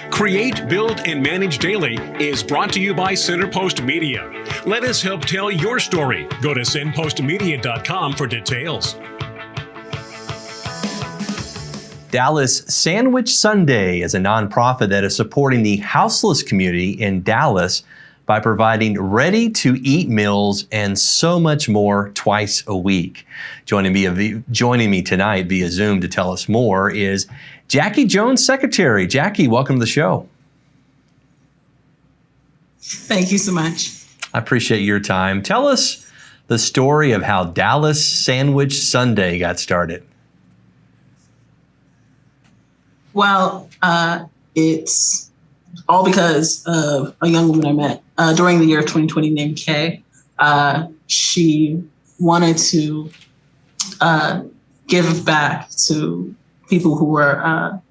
Create, Build, and Manage Daily is brought to you by Centerpost Media. Let us help tell your story. Go to centerpostmedia.com for details. Dallas Sandwich Sunday is a nonprofit that is supporting the houseless community in Dallas by providing ready-to-eat meals and so much more twice a week. Joining me tonight via Zoom to tell us more is Jackie Jones, Secretary. Jackie, welcome to the show. Thank you so much. I appreciate your time. Tell us the story of how Dallas Sandwich Sunday got started. Well, it's all because of a young woman I met during the year of 2020 named Kay. She wanted to give back to people who were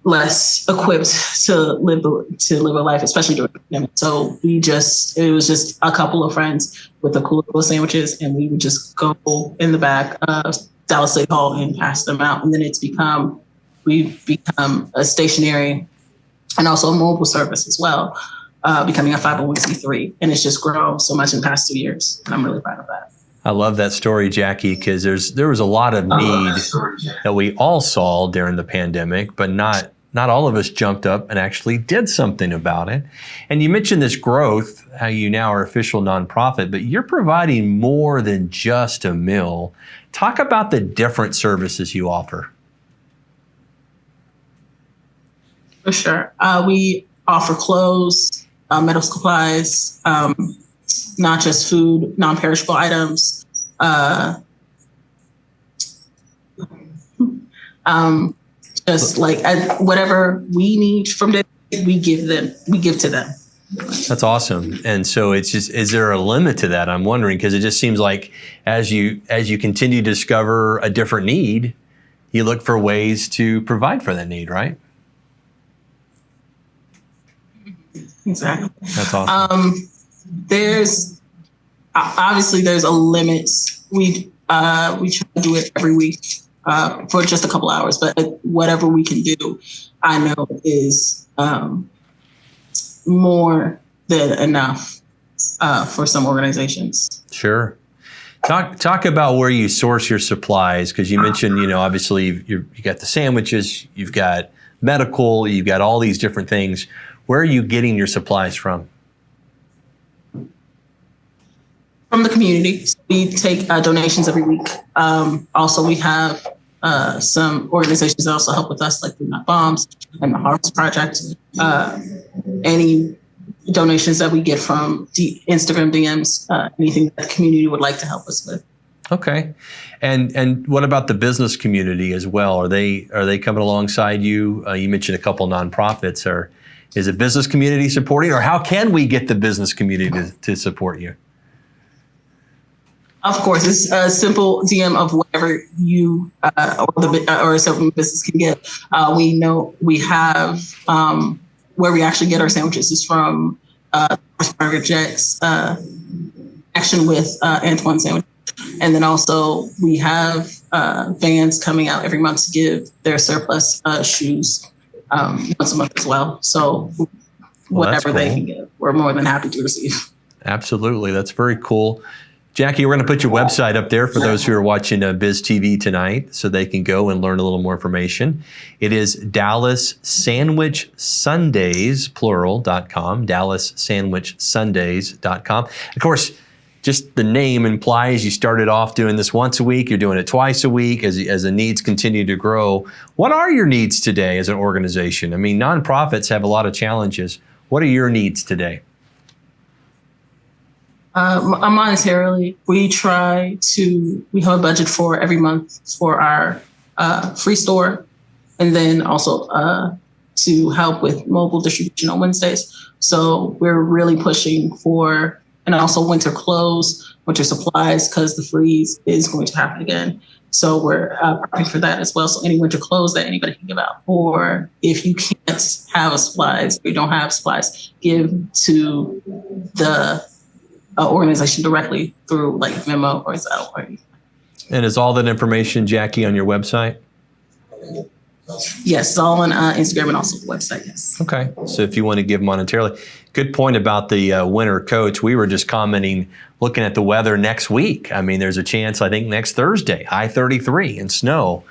less equipped to live a life, especially during the pandemic. So it was just a couple of friends with the cool little sandwiches, and we would just go in the back of Dallas City Hall and pass them out. And then we've become a stationary and also a mobile service as well, becoming a 501c3. And it's just grown so much in the past 2 years. And I'm really proud of that. I love that story, Jackie, because there was a lot of need that we all saw during the pandemic, but not all of us jumped up and actually did something about it. And you mentioned this growth, how you now are official nonprofit, but you're providing more than just a meal. Talk about the different services you offer. For sure. We offer clothes, medical supplies, not just food, non-perishable items, just like whatever we need from them, we give to them. That's awesome. And so is there a limit to that? I'm wondering, because it just seems like as you continue to discover a different need, you look for ways to provide for that need, right? Exactly. That's awesome. There's a limit. We try to do it every week for just a couple hours, but whatever we can do, I know is more than enough for some organizations. Sure. Talk about where you source your supplies, because you mentioned, obviously you got the sandwiches, you've got medical, you've got all these different things. Where are you getting your supplies from? From the community. We take donations every week. Also, we have some organizations that also help with us, like Food Not Bombs and the Harvest Project. Any donations that we get from Instagram DMs, anything that the community would like to help us with. Okay. And what about the business community as well? Are they coming alongside you? You mentioned a couple nonprofits. Is the business community supporting, or how can we get the business community to support you? Of course, it's a simple DM of whatever you or a certain business can get. We know we have where we actually get our sandwiches is from Private Jets action with Antoine Sandwich, and then also we have vans coming out every month to give their surplus shoes once a month as well. So whatever they can get, we're more than happy to receive. Absolutely. That's very cool. Jackie, we're going to put your website up there for those who are watching BizTV tonight so they can go and learn a little more information. It is Dallas Sandwich Sundays, plural.com, DallasSandwichSundays.com. Of course, just the name implies you started off doing this once a week. You're doing it twice a week as the needs continue to grow. What are your needs today as an organization? I mean, nonprofits have a lot of challenges. What are your needs today? Monetarily, we have a budget for every month for our free store, and then also to help with mobile distribution on Wednesdays. So we're really pushing for, and also winter clothes, winter supplies, because the freeze is going to happen again. So we're prepping for that as well. So any winter clothes that anybody can give out, or if you can't have supplies, or you don't have supplies, give to the organization directly through like Venmo or Zelle or anything. And is all that information, Jackie, on your website? Yes, it's all on Instagram and also the website. Yes. Okay. So if you want to give monetarily, good point about the winter coats. We were just commenting, looking at the weather next week. I mean, there's a chance, I think, next Thursday, high 33 and snow.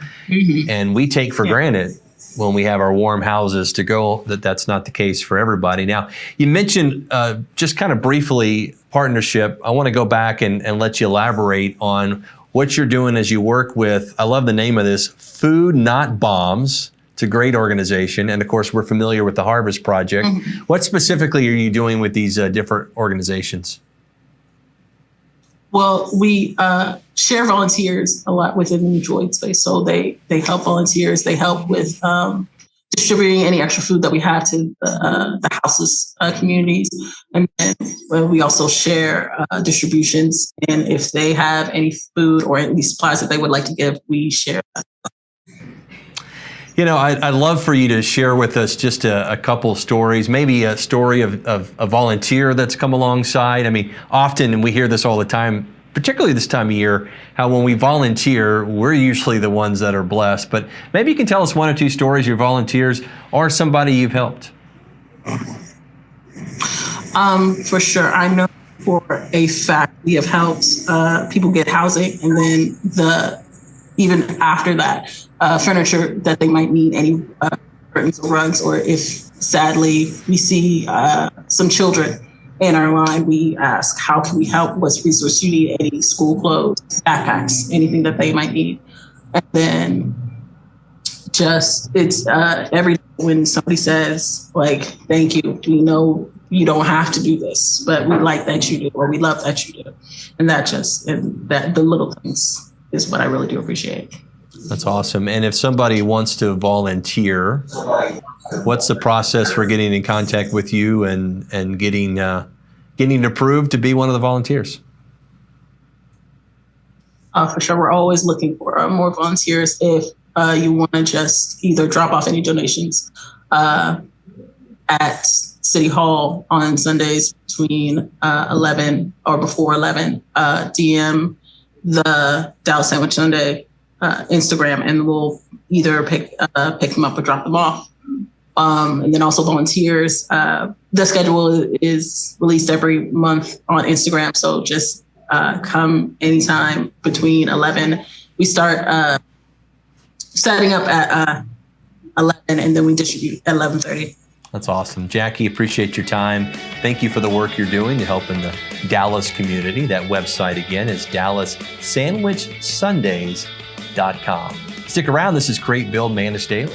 And we take for granted when we have our warm houses to go that that's not the case for everybody. Now, you mentioned just kind of briefly partnership. I want to go back and let you elaborate on what you're doing as you work with, I love the name of this, Food Not Bombs. It's a great organization. And of course, we're familiar with the Harvest Project. What specifically are you doing with these different organizations? Well, we share volunteers a lot within the mutual aid space. So they help volunteers. They help with distributing any extra food that we have to the houseless communities. And then we also share distributions. And if they have any food or any supplies that they would like to give, we share that. You know, I'd love for you to share with us just a couple stories, maybe a story of a volunteer that's come alongside. I mean, often, and we hear this all the time, particularly this time of year, how when we volunteer, we're usually the ones that are blessed. But maybe you can tell us one or two stories, your volunteers or somebody you've helped. For sure. I know for a fact we have helped people get housing, and then even after that, furniture that they might need, any curtains or rugs, or if sadly we see some children in our line, we ask, how can we help? What's resource you need? Any school clothes, backpacks, anything that they might need. And then just, it's every day when somebody says, like, thank you, we know you don't have to do this, but we like that you do, or we love that you do. And the little things is what I really do appreciate. That's awesome. And if somebody wants to volunteer, what's the process for getting in contact with you and getting approved to be one of the volunteers? For sure. We're always looking for more volunteers. If you want to just either drop off any donations at City Hall on Sundays between 11 or before 11, DM the Dallas Sandwich Sunday Instagram, and we'll either pick them up or drop them off. And then also volunteers. The schedule is released every month on Instagram, so just come anytime between 11. We start setting up at 11, and then we distribute at 11:30. That's awesome. Jackie, appreciate your time. Thank you for the work you're doing to help in the Dallas community. That website again is DallasSandwichSundays.com. Stick around. This is Create, Build, Manage Daily.